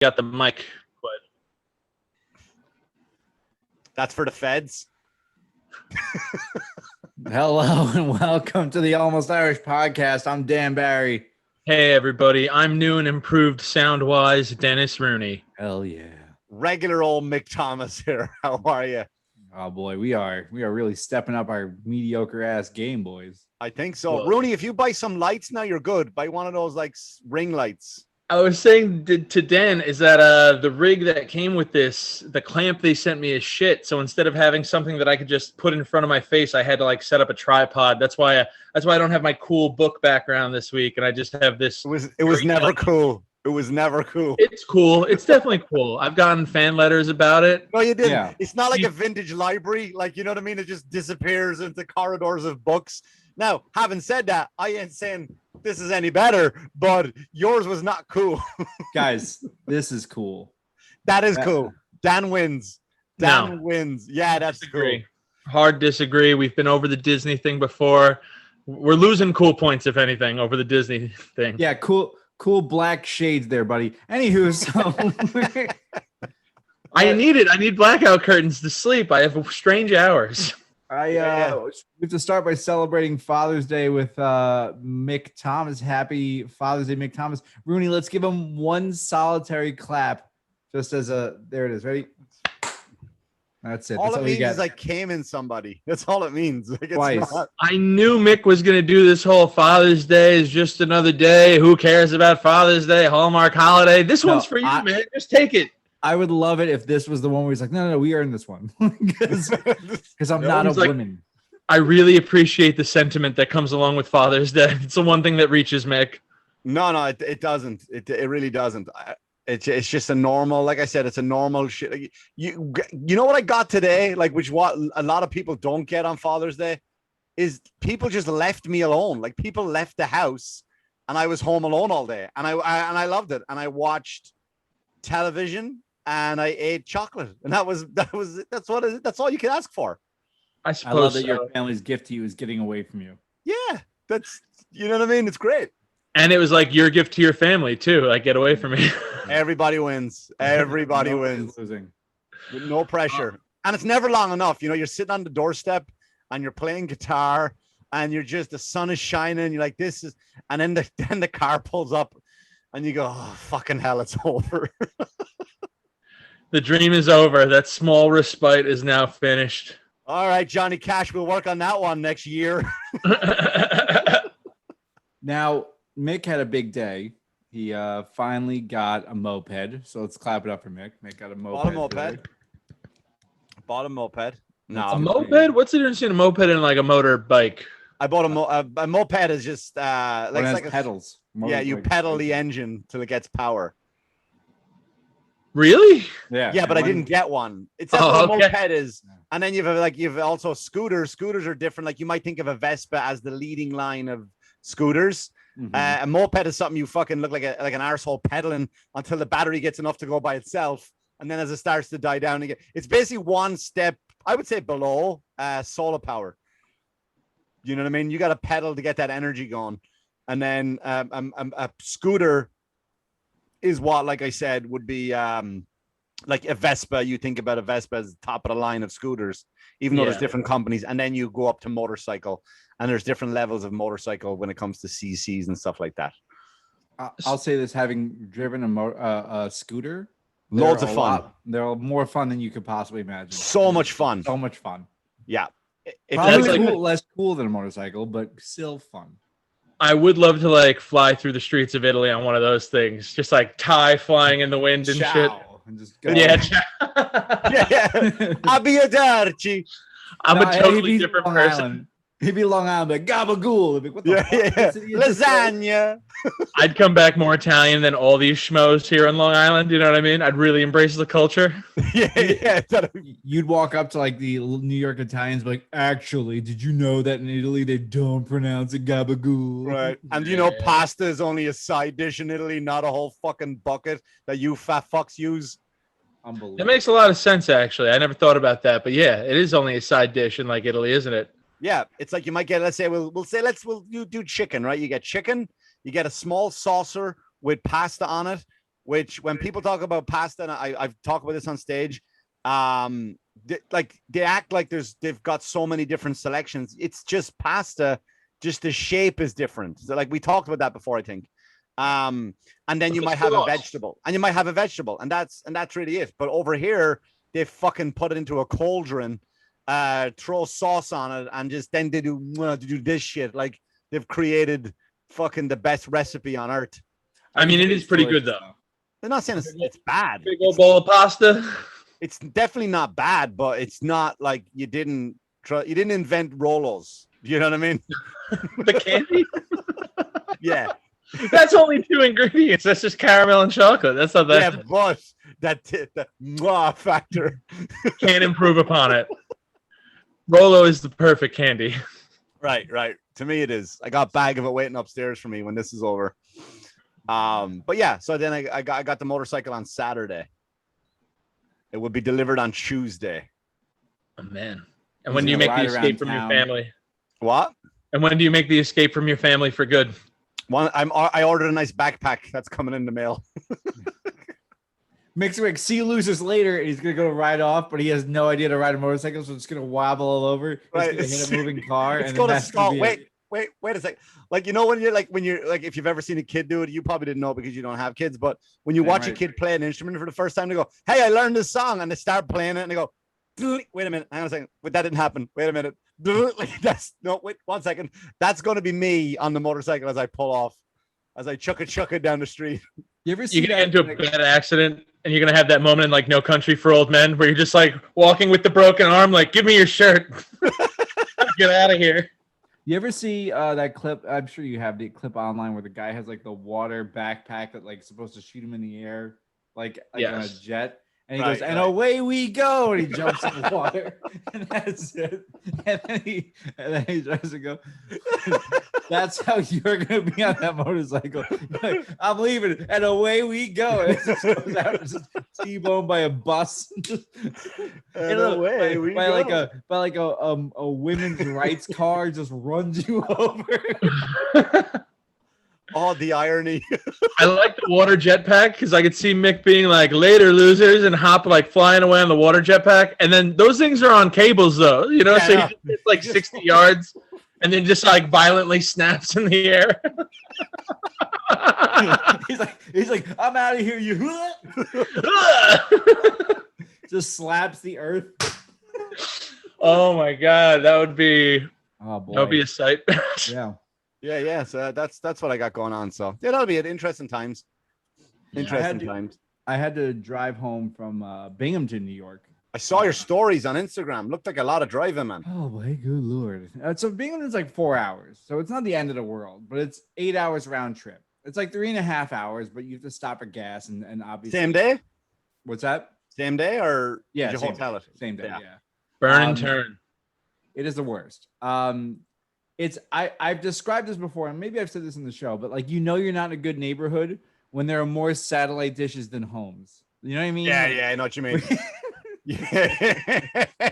got the mic, but That's for the feds. Hello and welcome to the Almost Irish podcast. I'm Dan Barry. hey, everybody. I'm new and improved sound-wise Dennis Rooney. Hell yeah. Regular old Mick Thomas here. How are you? Oh boy, we are really stepping up our mediocre ass game, boys. I think so. Well- Rooney, if you buy some lights now, you're good. Buy one of those like ring lights. I was saying to Den is that the rig that came with this, the clamp they sent me is shit. So instead of having something that I could just put in front of my face, I had to like set up a tripod. That's why I don't have my cool book background this week, and I just have this. It was never cool. It was never cool. It's cool. It's definitely cool. I've gotten fan letters about it. No, you didn't. Yeah. It's not like a vintage library. Like, you know what I mean? It just disappears into corridors of books. Now, having said that, I ain't saying this is any better, but yours was not cool. Guys, this is cool. That is cool. Dan wins. Dan No. wins. Yeah, that's cool. Disagree. Hard disagree. We've been over the Disney thing before. We're losing cool points, if anything, over the Disney thing. Yeah, cool black shades there, buddy. Anywho, so I need it. I need blackout curtains to sleep. I have strange hours. we have to start by celebrating Father's Day with Mick Thomas. Happy Father's Day, Mick Thomas. Rooney, let's give him one solitary clap. Just as there it is. Ready? That's it. All That's it you means get. is I came in somebody. That's all it means. Like, it's Twice. not- I knew Mick was going to do this whole Father's Day is just another day. Who cares about Father's Day, Hallmark holiday? This No, one's for you, man. Just take it. I would love it if this was the one where he's like, no, we earned this one. Because I'm No, not a he's like- woman. I really appreciate the sentiment that comes along with Father's Day. It's the one thing that reaches Mick. No, it doesn't. It really doesn't. It's just a normal, like I said, it's a normal shit. Like, you know what I got today? Like, which what a lot of people don't get on Father's Day is people just left me alone. Like, people left the house and I was home alone all day, and I loved it. And I watched television and I ate chocolate, and that's all you can ask for. I I suppose love that so. your family's gift to you is getting away from you. Yeah, that's, you know what I mean. It's great. And it was like your gift to your family, too. Like, get away from me. Everybody wins. Everybody Nobody's wins. losing. With no pressure. And it's never long enough. You know, you're sitting on the doorstep and you're playing guitar and you're just, the sun is shining. You're like, this is, and then the car pulls up and you go, oh, fucking hell, it's over. The dream is over. That small respite is now finished. All right, Johnny Cash, we'll work on that one next year. Now, Mick had a big day. He finally got a moped. So let's clap it up for Mick. Mick got a moped. Bought a moped. Bought a moped. A No, moped? What's the difference between a moped and like a motorbike? I bought a moped is just like, One it's has like pedals. yeah, you pedal the engine till it gets power. Really? Yeah, but I didn't get one. It's Oh, that's what a okay. moped is. And then you've also scooters. Scooters are different. Like, you might think of a Vespa as the leading line of scooters. Mhm. A moped is something you fucking look like an arsehole pedaling until the battery gets enough to go by itself. And then as it starts to die down again, it's basically one step, I would say, below solar power. You know what I mean? You got to pedal to get that energy going. And then a scooter is what, like I said, would be like a Vespa. You think about a Vespa as top of the line of scooters, even though there's Yeah. different companies. And then you go up to motorcycle, and there's different levels of motorcycle when it comes to CCs and stuff like that. I'll say this: having driven a scooter, Loads they're of a fun. lot- they're more fun than you could possibly imagine. So much fun. So much fun. Yeah. If Probably that's like- less cool than a motorcycle, but still fun. I would love to like fly through the streets of Italy on one of those things. Just like tie flying in the wind and shit. Ciao, and just go. Yeah. yeah, Arrivederci. I'm Nah, a he'd totally be different Long person. Island. He'd be Long Island, but gabagool. He'd be, what the Yeah, fuck? yeah. City is this place? Lasagna. I'd come back more Italian than all these schmoes here on Long Island. You know what I mean? I'd really embrace the culture. yeah. You'd walk up to like the New York Italians, be like, actually, did you know that in Italy they don't pronounce it gabagool? Right. And you know, Yeah. pasta is only a side dish in Italy, not a whole fucking bucket that you fat fucks use. Unbelievable. That makes a lot of sense, actually. I never thought about that, but yeah, it is only a side dish in like Italy, isn't it? Yeah, it's like you might get, let's say, you do chicken, right? You get chicken, you get a small saucer with pasta on it, which when people talk about pasta, and I've talked about this on stage, they act like they've got so many different selections. It's just pasta, just the shape is different. So like we talked about that before, I think. And then you might have a vegetable, and that's really it. But over here, they fucking put it into a cauldron, throw sauce on it, and just then they do this shit. Like they've created fucking the best recipe on earth. I mean, it is pretty good though. They're not saying it's bad. Big old bowl of pasta. It's definitely not bad, but it's not like you didn't invent Rolos. You know what I mean? The candy? Yeah. That's only 2 ingredients. That's just caramel and chocolate. That's not that. Yeah, but that mwah factor. Can't improve upon it. Rolo is the perfect candy. Right. To me, it is. I got a bag of it waiting upstairs for me when this is over. But yeah, so then I got the motorcycle on Saturday. It would be delivered on Tuesday. Oh man! And when do you make the escape from your family? What? And when do you make the escape from your family for good? I ordered a nice backpack that's coming in the mail. Mick's like, see you losers later, and he's gonna go ride off, but he has no idea to ride a motorcycle, so it's gonna wobble all over. Right. It's gonna hit a moving car. It's and going to stall. Wait a sec. Like, you know, when you're like, if you've ever seen a kid do it, you probably didn't know because you don't have kids, but when you watch a kid play an instrument for the first time, they go, hey, I learned this song, and they start playing it, and they go, wait a minute, hang on a second, but that didn't happen. Wait a minute. Wait 1 second. That's going to be me on the motorcycle as I pull off, as I chuck it down the street. You ever see you get into a bad accident and you're gonna have that moment in like No Country for Old Men where you're just like walking with the broken arm, like, give me your shirt. Get out of here. You ever see that clip? I'm sure you have the clip online where the guy has like the water backpack that like supposed to shoot him in the air, like yes. on a jet. And he goes, and away we go. And he jumps in the water. And that's it. And then he tries to go. That's how you're going to be on that motorcycle. Like, I'm leaving. And away we go. And it just goes out. It's just T-boned by a bus. And away we go. By like a women's rights car just runs you over. Oh, the irony. I like the water jetpack because I could see Mick being like, later, losers, and hop like flying away on the water jetpack. And then those things are on cables, though, you know, so it's like 60 yards and then just like violently snaps in the air. he's like, I'm out of here, you. Just slaps the earth. Oh, my God. That would be a sight. Yeah. Yeah. So that's what I got going on. So yeah, that'll be it. Interesting times. I had to drive home from Binghamton, New York. I saw your stories on Instagram. Looked like a lot of driving, man. Oh my good lord! So Binghamton's like 4 hours, so it's not the end of the world, but it's 8 hours round trip. It's like 3.5 hours, but you have to stop at gas and obviously. Same day? What's that? Same day or yeah? Did you hotel it? Same day. Yeah. Burn and turn. It is the worst. I've described this before, and maybe I've said this in the show, but like, you know, you're not in a good neighborhood when there are more satellite dishes than homes. You know what I mean? Yeah, I know what you mean.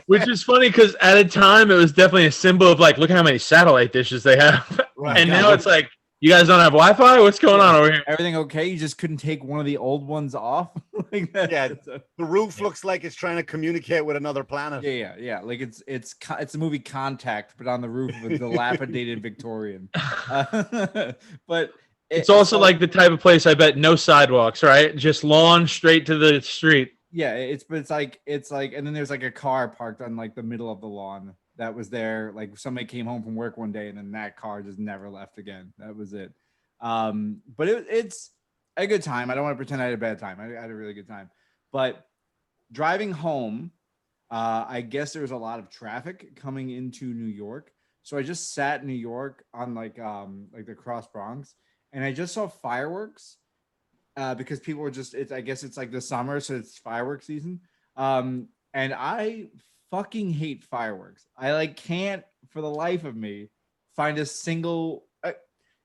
Which is funny because at a time it was definitely a symbol of like, look how many satellite dishes they have. Right. And now it's like, you guys don't have Wi-Fi? What's going on over here? Everything okay? You just couldn't take one of the old ones off? Like that. Yeah, the roof looks like it's trying to communicate with another planet. Yeah. Like it's the movie Contact, but on the roof of a dilapidated Victorian. But it's also like the type of place, I bet, no sidewalks, right? Just lawn straight to the street. Yeah, it's like, and then there's like a car parked on like the middle of the lawn that was there. Like somebody came home from work one day and then that car just never left again. That was it. But it's a good time. I don't want to pretend I had a bad time. I had a really good time. But driving home, I guess there was a lot of traffic coming into New York. So I just sat in New York on like the Cross Bronx, and I just saw fireworks. Because people were just, I guess it's like the summer, so it's fireworks season. And I fucking hate fireworks. I like can't for the life of me find a single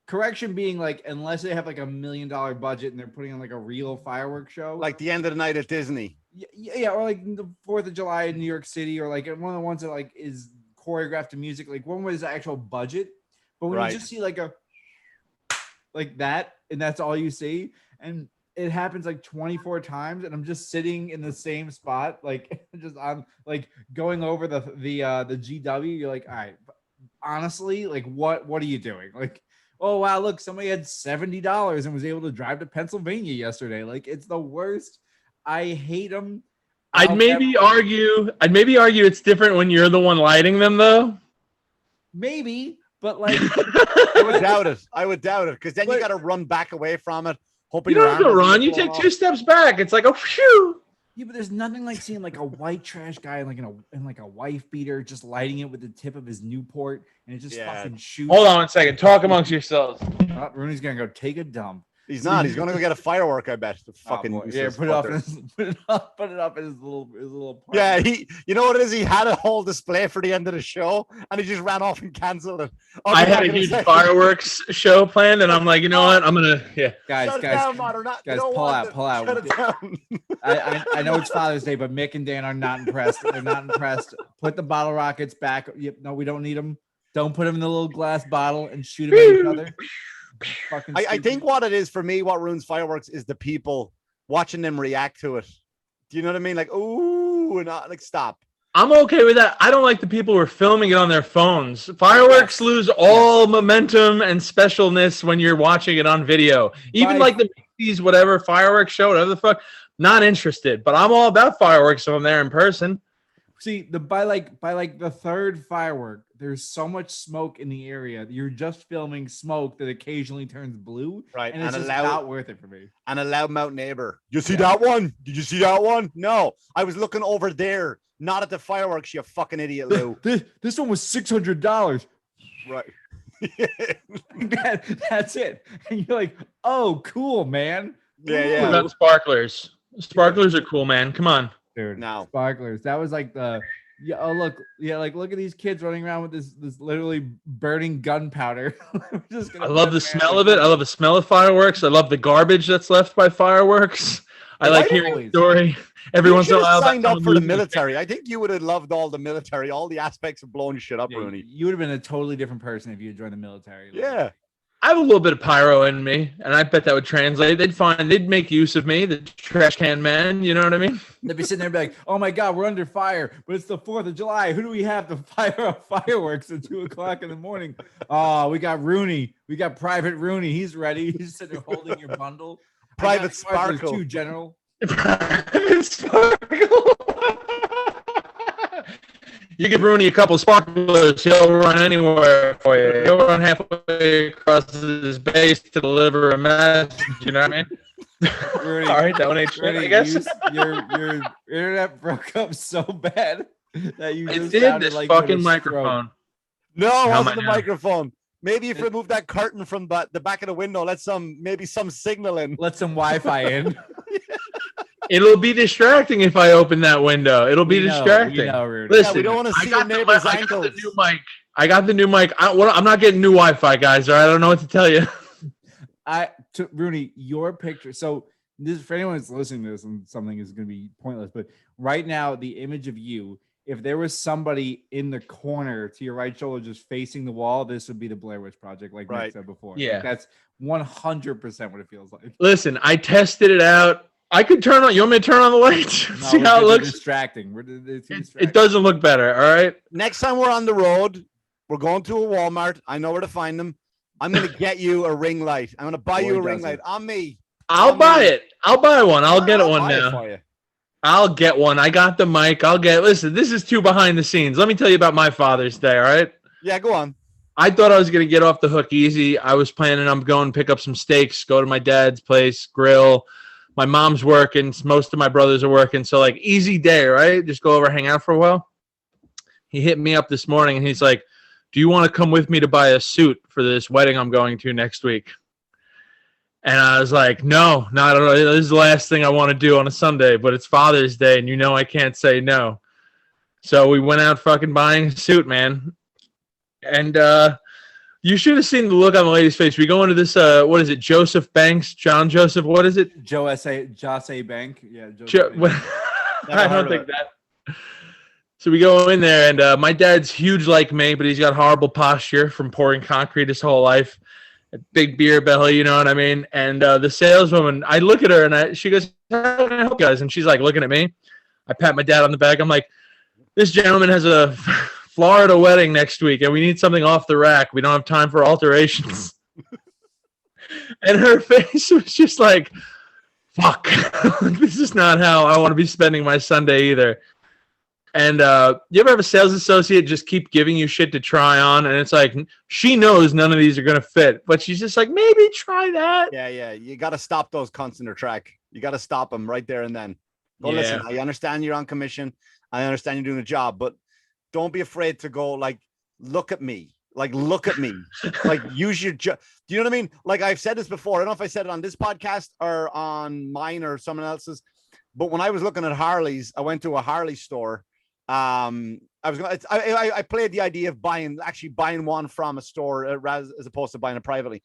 correction being like, unless they have like $1 million budget and they're putting on like a real fireworks show, like the end of the night at Disney. Yeah, or like the 4th of July in New York City, or like one of the ones that like is choreographed to music, like one was the actual budget. But when you just see like a like that, and that's all you see. And it happens like 24 times, and I'm just sitting in the same spot, like just on like going over the GW. You're like, all right, honestly, like what are you doing? Like, oh wow, look, somebody had $70 and was able to drive to Pennsylvania yesterday. Like, it's the worst. I hate them. I'd maybe argue it's different when you're the one lighting them, though. Maybe, but like, I would doubt it because then you got to run back away from it. Hoping you don't have to run. You take 2 steps back. It's like, oh, phew. Yeah, but there's nothing like seeing like a white trash guy like in a wife beater just lighting it with the tip of his Newport, and it just fucking shoots. Hold on 1 second. Talk amongst yourselves. Rooney's gonna go take a dump. He's not. He's gonna go get a firework. I bet. The fucking put it up in his little. Yeah, you know what it is? He had a whole display for the end of the show, and he just ran off and canceled it. I had a huge fireworks show planned, and I'm like, you know what? I'm gonna guys, pull out. I know it's Father's Day, but Mick and Dan are not impressed. They're not impressed. Put the bottle rockets back. Yep, no, we don't need them. Don't put them in the little glass bottle and shoot them at each other. I think what it is for me, what ruins fireworks is the people watching them react to it. Do you know what I mean? Like, ooh, and like, stop. I'm okay with that. I don't like the people who are filming it on their phones. Fireworks lose all momentum and specialness when you're watching it on video. Even like the Macy's whatever fireworks show, whatever the fuck. Not interested, but I'm all about fireworks when I'm there in person. See, by the third firework, there's so much smoke in the area. You're just filming smoke that occasionally turns blue, right? And it's just not worth it for me. And a loudmouth neighbor. You see that one? Did you see that one? No, I was looking over there, not at the fireworks. You fucking idiot, Lou. This one was $600. Right. That's it. And you're like, oh, cool, man. Yeah. What about sparklers? Sparklers are cool, man. Come on. Dude, no sparklers. That was like look at these kids running around with this literally burning gunpowder. I love the smell of it. I love the smell of fireworks. I love the garbage that's left by fireworks. I like hearing the story every once in a while. Signed up for the military. I think you would have loved all the military, all the aspects of blowing shit up, Rooney. You would have been a totally different person if you had joined the military. Yeah. I have a little bit of pyro in me, and I bet that would translate. They'd make use of me, the trash can man. You know what I mean? They'd be sitting there and be like, oh my God, we're under fire, but it's the 4th of July. Who do we have to fire up fireworks at 2:00 in the morning? Oh, we got Rooney. We got Private Rooney. He's ready. He's sitting there holding your bundle. Private Sparkle. Too, General. Private Sparkle. You give Rooney a couple sparklers, he'll run anywhere for you. He'll run halfway across his base to deliver a message. You know what I mean? Rooney, all right, that one ain't shit, I guess. Your internet broke up so bad that you just did this like fucking microphone. No, it wasn't the microphone. Maybe if you remove that curtain from the back of the window, let some signal in. Let some Wi-Fi in. It'll be distracting if I open that window. It'll be distracting. Listen, we don't want to see your neighbor's ankles. I got the new mic. I'm not getting new Wi-Fi, guys. Or I don't know what to tell you. Rooney, your picture. So this, for anyone that's listening to this, and something is going to be pointless, but right now the image of you, if there was somebody in the corner to your right shoulder just facing the wall, this would be the Blair Witch Project, like Mick said before. Yeah, like that's 100% what it feels like. Listen, I tested it out. I could turn on. You want me to turn on the lights? No, see how it looks? Distracting. It doesn't look better. All right. Next time we're on the road, we're going to a Walmart. I know where to find them. I'm going to get you a ring light. I'm going to buy you a ring light on me. I'll buy it. I'll buy one. I'll get one now. I'll get one. I got the mic. Listen, this is too behind the scenes. Let me tell you about my Father's Day. All right. Yeah, go on. I thought I was going to get off the hook easy. I was planning on going pick up some steaks, go to my dad's place, grill. My mom's working. Most of my brothers are working. So, like, easy day, right? Just go over, hang out for a while. He hit me up this morning, and he's like, do you want to come with me to buy a suit for this wedding I'm going to next week? And I was like, no, not at all. This is the last thing I want to do on a Sunday, but it's Father's Day, and you know I can't say no. So we went out fucking buying a suit, man. And you should have seen the look on the lady's face. We go into this, what is it, Joseph Banks? John Joseph, what is it? Jose Bank. Yeah, I don't think that. So we go in there, and my dad's huge like me, but he's got horrible posture from pouring concrete his whole life. a big beer belly, you know what I mean? And the saleswoman, I look at her and she goes, "How can I help you guys?" And she's like looking at me. I pat my dad on the back. I'm like, "This gentleman has a Florida wedding next week, and we need something off the rack. We don't have time for alterations." And her face was just like, "Fuck, this is not how I want to be spending my Sunday either." And you ever have a sales associate just keep giving you shit to try on, and it's like she knows none of these are gonna fit, but she's just like, maybe try that. Yeah. You got to stop those cunts in their track. You got to stop them right there and then. Go, listen, I understand you're on commission. I understand you're doing a job, but don't be afraid to go like, look at me. Like, look at me. Like, use your do you know what I mean? Like, I've said this before. I don't know if I said it on this podcast or on mine or someone else's, but when I was looking at Harleys, I went to a Harley store. I played the idea of buying one from a store as opposed to buying it privately.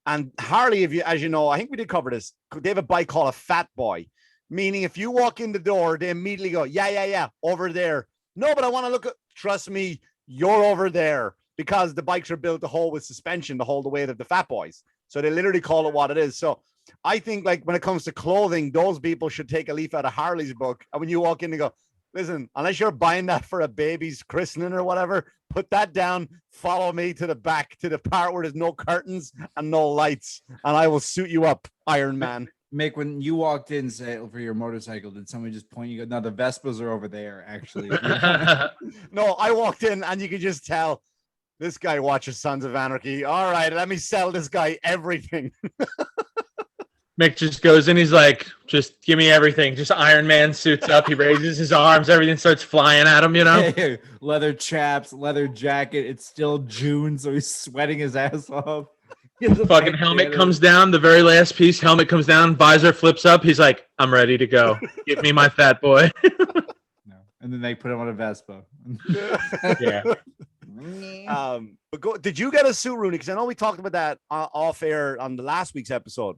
And Harley, as you know, I think we did cover this. They have a bike called a Fat Boy, meaning if you walk in the door, they immediately go, yeah, over there. No, but I want to look at, trust me, you're over there, because the bikes are built to hold with suspension to hold the weight of the Fat Boys. So they literally call it what it is. So I think like when it comes to clothing, those people should take a leaf out of Harley's book. And when you walk in and go, listen, unless you're buying that for a baby's christening or whatever, put that down. Follow me to the back, to the part where there's no curtains and no lights, and I will suit you up, Iron Man. Mick, when you walked in, say, for your motorcycle, did somebody just point you? No, the Vespas are over there, actually. No, I walked in, and you could just tell this guy watches Sons of Anarchy. All right, let me sell this guy everything. Mick just goes in. He's like, just give me everything. Just Iron Man suits up. He raises his arms. Everything starts flying at him, you know? Leather chaps, leather jacket. It's still June, so he's sweating his ass off. Fucking helmet comes down. The very last piece, helmet comes down. Visor flips up. He's like, I'm ready to go. Give me my Fat Boy. No. And then they put him on a Vespa. Yeah. But did you get a suit, Rooney? Because I know we talked about that off air on the last week's episode.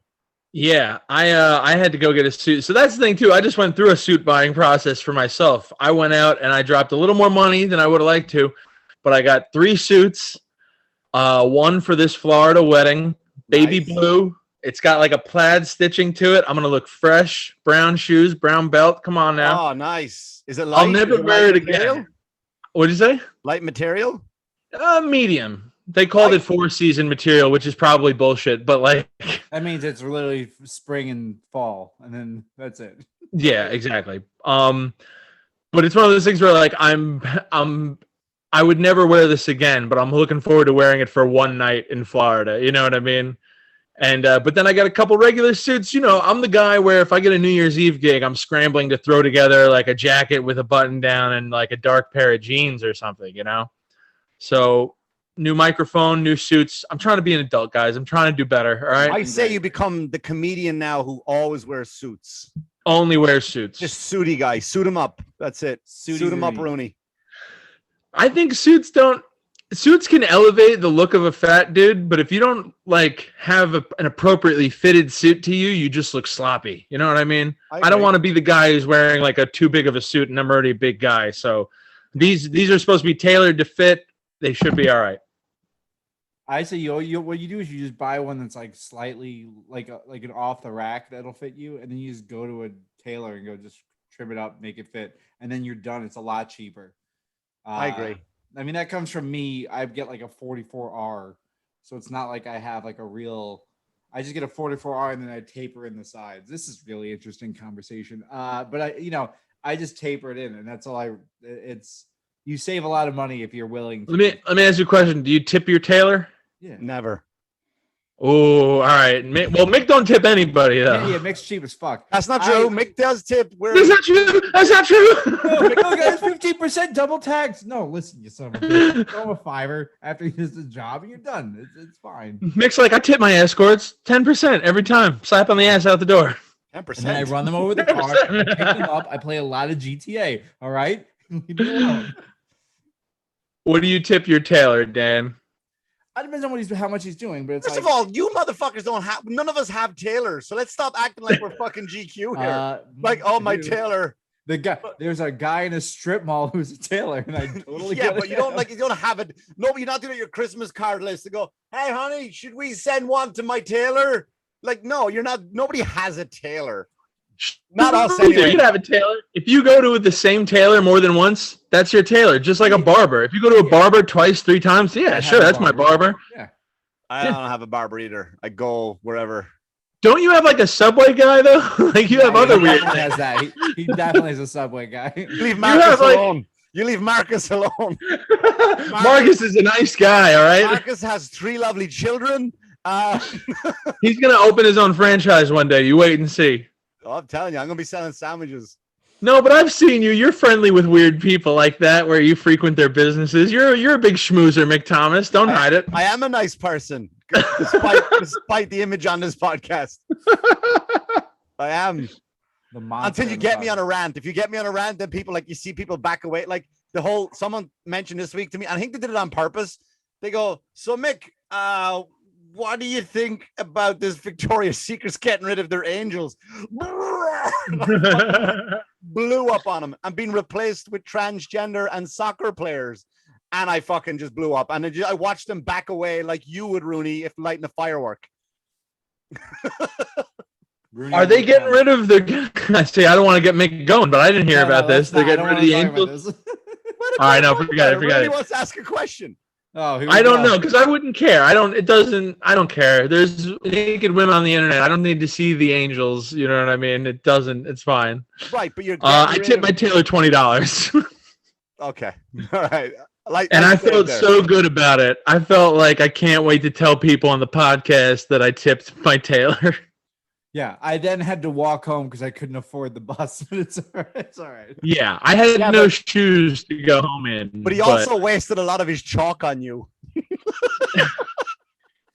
Yeah, I had to go get a suit. So that's the thing too. I just went through a suit buying process for myself. I went out and I dropped a little more money than I would have liked to, but I got 3 suits. One for this Florida wedding, baby blue. It's got like a plaid stitching to it. I'm gonna look fresh. Brown shoes, brown belt. Come on now. Oh, nice. Is it light? I'll never wear it again. What'd you say? Light material? Medium. They called it 4-season material, which is probably bullshit, but like that means it's literally spring and fall, and then that's it. Yeah, exactly. But it's one of those things where like I would never wear this again, but I'm looking forward to wearing it for one night in Florida. You know what I mean? And but then I got a couple regular suits. You know, I'm the guy where if I get a New Year's Eve gig, I'm scrambling to throw together like a jacket with a button down and like a dark pair of jeans or something, you know? So new microphone, new suits. I'm trying to be an adult, guys. I'm trying to do better. All right. I say you become the comedian now who always wears suits. Only wears suits. Just suity guy. Suit him up. That's it. Suit him up, Rooney. I think suits can elevate the look of a fat dude, but if you don't like have an appropriately fitted suit to you, you just look sloppy. You know what I mean? I don't want to be the guy who's wearing like a too big of a suit and I'm already a big guy. So these are supposed to be tailored to fit. They should be all right. I say you what you do is you just buy one that's like slightly like an off the rack that'll fit you, and then you just go to a tailor and go just trim it up, make it fit, and then you're done. It's a lot cheaper. I agree. I mean, that comes from me. I get like a 44R, so it's not like I have like a real. I just get a 44R and then I taper in the sides. This is really interesting conversation. But I just taper it in, and that's all it's. You save a lot of money if you're willing to. Let me ask you a question. Do you tip your tailor? Yeah. Never. Oh, all right. Well, Mick don't tip anybody though. Yeah, Mick's cheap as fuck. That's not true. Mick does tip. That's not true. That's not true. No, guys, 15% double tax. No, listen, you son of a bitch. Throw him a $5 after he does the job, and you're done. It's fine. Mick's like, I tip my escorts 10% every time. Slap on the ass out the door. 10%. And then I run them over the car. I pick them up. I play a lot of GTA. All right. Leave me alone. What do you tip your tailor, Dan? It depends on how much he's doing, but it's First of all, you motherfuckers don't have. None of us have tailors, so let's stop acting like we're fucking GQ here. My tailor. There's a guy in a strip mall who's a tailor, and I totally Yeah, get but it. you don't have it. No, you're not doing your Christmas card list to go, hey, honey, should we send one to my tailor? Like, no, you're not. Nobody has a tailor. Not us anyway. You can have a tailor. If you go to the same tailor more than once, that's your tailor. Just like a barber. If you go to a barber twice, 3 times, yeah, sure, that's my barber. Yeah. I don't have a barber either. I go wherever. Don't you have like a Subway guy though? Like you have other he weird. definitely has that. He definitely is a Subway guy. You leave Marcus alone. You leave Marcus alone. Marcus is a nice guy, all right? Marcus has 3 lovely children. He's gonna open his own franchise one day. You wait and see. Oh, I'm telling you, I'm gonna be selling sandwiches. No, but I've seen you. You're friendly with weird people like that, where you frequent their businesses. You're a big schmoozer, Mick Thomas. Don't hide it. I am a nice person, despite the image on this podcast. I am. Until you get me on a rant. If you get me on a rant, then people you see people back away. Like someone mentioned this week to me, and I think they did it on purpose. They go, so Mick, what do you think about this Victoria's Secret's getting rid of their angels? Blew up on them and being replaced with transgender and soccer players. And I fucking just blew up. And I watched them back away like you would, Rooney, if lighting a firework. Are they getting rid of the? I see. I don't want to get Mick going, but I didn't hear about this. They're getting rid of the angels. All right, no, forget it. Rooney wants to ask a question. Oh, I don't know because I wouldn't care. I don't care. There's naked women on the internet. I don't need to see the angels. You know what I mean? It doesn't. It's fine. Right, but you're. I tipped my tailor $20. Okay, all right. And I felt so good about it. I felt like I can't wait to tell people on the podcast that I tipped my tailor. Yeah, I then had to walk home because I couldn't afford the bus. But it's all right. Yeah, I had no shoes to go home in. But he also wasted a lot of his chalk on you.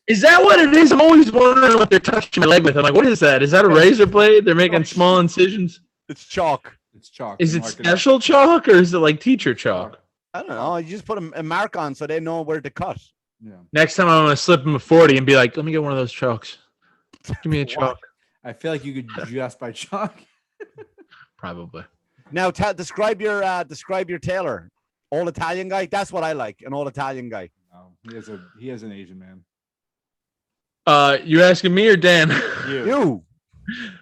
Is that what it is? I'm always wondering what they're touching my leg with. I'm like, what is that? Is that a razor blade? They're making small incisions. It's chalk. It's chalk. Is it special chalk or is it like teacher chalk? I don't know. You just put a mark on so they know where to cut. Yeah. Next time I'm gonna slip him a 40 and be like, let me get one of those chalks. Give me a chalk. I feel like you could just by chalk. Probably. Now, describe your tailor. Old Italian guy. That's what I like. An old Italian guy. No, he has an Asian man. You asking me or Dan? You.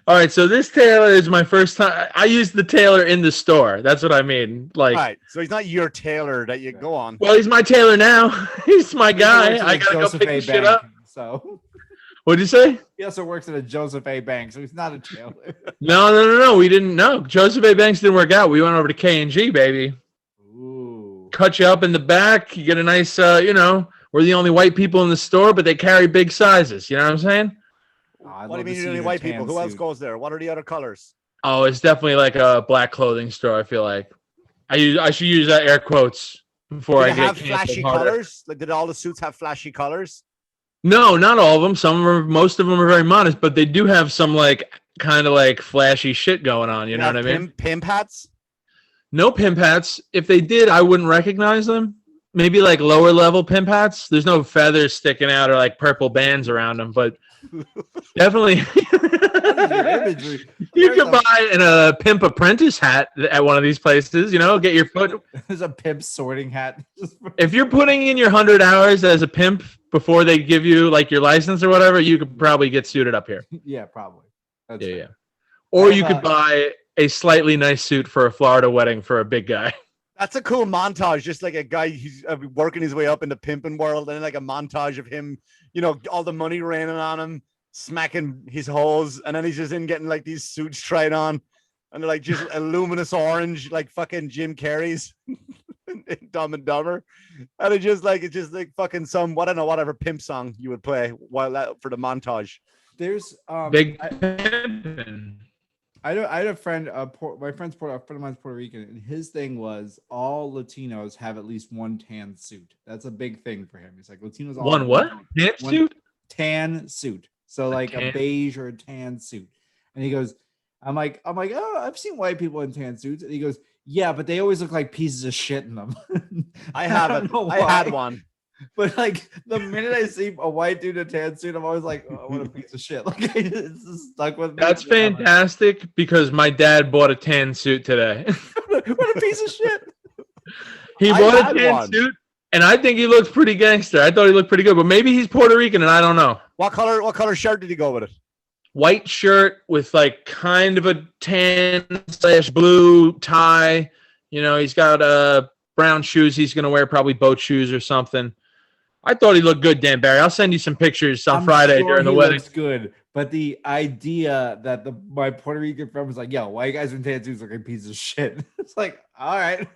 All right. So this tailor is my first time. I used the tailor in the store. That's what I mean. Like, all right. So he's not your tailor that you go on. Well, he's my tailor now. He's my guy. I gotta go pick his shit up. So. What'd you say? He also works at a Joseph A. Bank, so he's not a tailor. No. We didn't know. Joseph A. Banks didn't work out. We went over to K&G, baby. Ooh. Cut you up in the back. You get a nice, we're the only white people in the store, but they carry big sizes. You know what I'm saying? What do you mean you're the only white people? Who else goes there? What are the other colors? Oh, it's definitely like a black clothing store, I feel like. I should use air quotes before I get have flashy colors? Like, did all the suits have flashy colors? No, not all of them. Most of them are very modest, but they do have some kind of flashy shit going on. You know what I mean? Pimp hats? No pimp hats. If they did, I wouldn't recognize them. Maybe lower level pimp hats. There's no feathers sticking out or purple bands around them, but definitely you could buy a pimp apprentice hat at one of these places. Get your foot. There's a pimp sorting hat. If you're putting in your 100 hours as a pimp before they give you your license or whatever, you could probably get suited up here. Yeah, probably. Yeah. Or you could buy a slightly nice suit for a Florida wedding for a big guy. That's a cool montage, just like a guy who's working his way up in the pimping world, and a montage of him, all the money raining on him, smacking his hoes, and then he's just in getting these suits tried on, and they're just luminous orange, like fucking Jim Carrey's in Dumb and Dumber, and it's just fucking some whatever pimp song you would play for the montage. There's big pimpin'. I had a friend, a friend of mine's Puerto Rican, and his thing was all Latinos have at least one tan suit. That's a big thing for him. He's like, Latinos all one what? Tan suit? Tan suit. So a beige or a tan suit. And he goes, I'm like, oh, I've seen white people in tan suits. And he goes, yeah, but they always look like pieces of shit in them. I had one. But like the minute I see a white dude in a tan suit, I'm always like, oh, what a piece of shit. Like it's just stuck with me. That's fantastic because my dad bought a tan suit today. What a piece of shit. He I bought had a tan one. suit, and I think he looks pretty gangster. I thought he looked pretty good, but maybe he's Puerto Rican, and I don't know. What color shirt did he go with it? White shirt with like kind of a tan/blue tie. You know, he's got brown shoes. He's gonna wear probably boat shoes or something. I thought he looked good, Dan Barry. I'll send you some pictures on Friday during the wedding. Looks good, but the idea that my Puerto Rican friend was like, "Yo, white guys in tan suits look like a piece of shit." It's like, all right.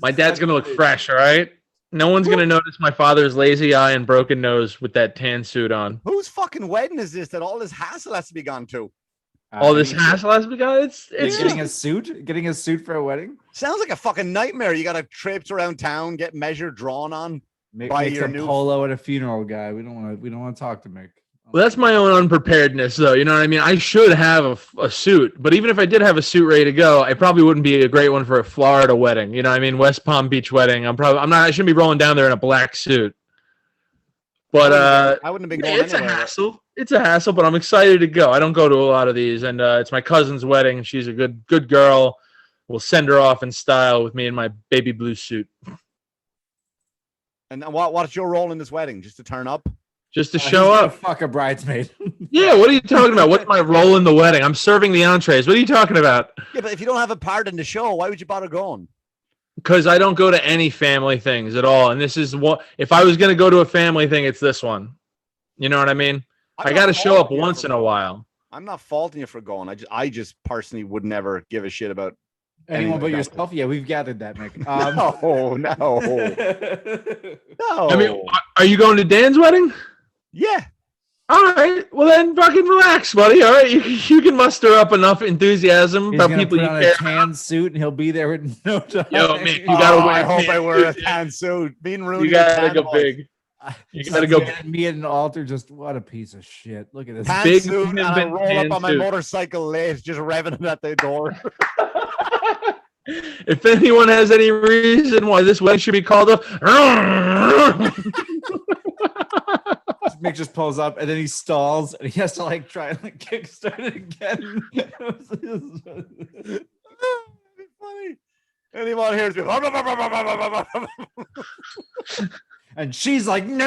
My dad's gonna look fresh, all right? No one's gonna notice my father's lazy eye and broken nose with that tan suit on. Whose fucking wedding is this that all this hassle has to be gone to? All this hassle has begun. It's getting a suit for a wedding. Sounds like a fucking nightmare. You got to traipse around town, get measured, drawn on. Mick's a polo at a funeral guy. We don't want to talk to Mick. Well, that's my own unpreparedness, though. You know what I mean? I should have a suit, but even if I did have a suit ready to go, I probably wouldn't be a great one for a Florida wedding. You know what I mean? West Palm Beach wedding. I shouldn't be rolling down there in a black suit. But I wouldn't have been going. It's anywhere. A hassle. It's a hassle, but I'm excited to go. I don't go to a lot of these, and it's my cousin's wedding. She's a good girl. We'll send her off in style with me in my baby blue suit. And what's your role in this wedding? Just to turn up? Just to show up. Fuck a bridesmaid. Yeah, what are you talking about? What's my role in the wedding? I'm serving the entrees. What are you talking about? Yeah, but if you don't have a part in the show, why would you bother going? Because I don't go to any family things at all. And this is what, if I was going to go to a family thing, it's this one. You know what I mean? I got to show up once in a while. I'm not faulting you for going. I just personally would never give a shit about anyone but yourself. Yeah, we've gathered that, Mick. No. I mean, are you going to Dan's wedding? Yeah. All right. Well, then fucking relax, buddy. All right. You can muster up enough enthusiasm about people you care. A tan suit, and he'll be there with no time. Yo, Mick, you gotta wear. I hope I wear a tan suit. Me and Rooney. You gotta go big. You gotta go. Me at an altar. Just what a piece of shit. Look at this tan big suit, and I roll up on my motorcycle late, just revving it at the door. If anyone has any reason why this wedding should be called up, Mick just pulls up and then he stalls and he has to like try and like kickstart it again. Funny. Anyone hears me? And she's like, no.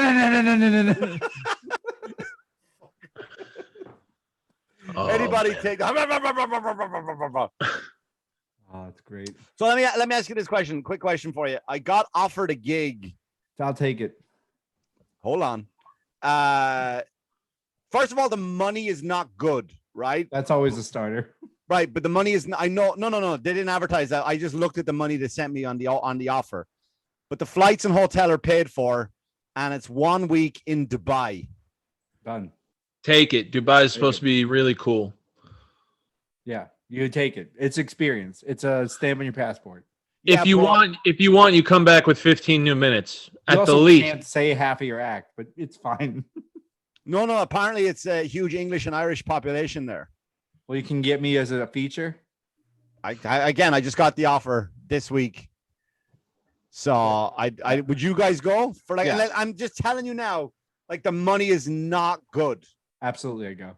Anybody take Oh, it's great. So let me ask you this question. Quick question for you. I got offered a gig. I'll take it. Hold on. First of all, the money is not good, right? That's always a starter. Right, but the money is. I know. No. They didn't advertise that. I just looked at the money they sent me on the offer. But the flights and hotel are paid for, and it's 1 week in Dubai. Done. Take it. Dubai is supposed to be really cool. Yeah. You take it. It's experience. It's a stamp on your passport. If you want, you come back with 15 new minutes at the least. You can't say half of your act, but it's fine. No. Apparently, it's a huge English and Irish population there. Well, you can get me as a feature. I just got the offer this week. So I would you guys go for like? Yeah. I'm just telling you now, like the money is not good. Absolutely, I go.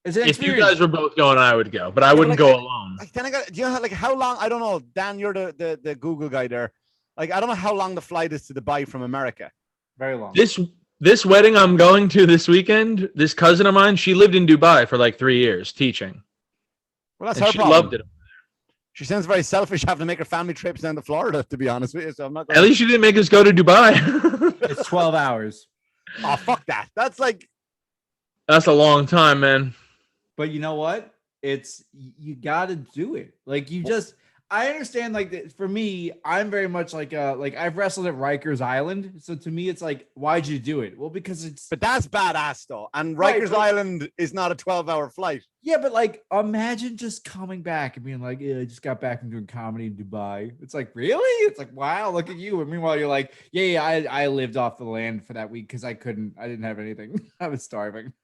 If you guys were both going, I would go, but I wouldn't go alone. Like, then do you know how long? I don't know. Dan, you're the Google guy there. Like, I don't know how long the flight is to Dubai from America. Very long. This wedding I'm going to this weekend, this cousin of mine, she lived in Dubai for like 3 years teaching. Well, that's her she problem. Loved it. She sounds very selfish having to make her family trips down to Florida, to be honest with you. So I'm not. At least she didn't make us go to Dubai. It's 12 hours. Oh, fuck that. That's a long time, man. But you know what? You got to do it. Like I understand. Like for me, I'm very much like I've wrestled at Rikers Island. So to me, it's like, why'd you do it? Well, because but that's badass though. And Rikers Island is not a 12-hour flight. Yeah, but like, imagine just coming back and being like, yeah, I just got back from doing comedy in Dubai. It's like, really? It's like, wow, look at you. And meanwhile, you're like, yeah, I lived off the land for that week because I didn't have anything. I was starving.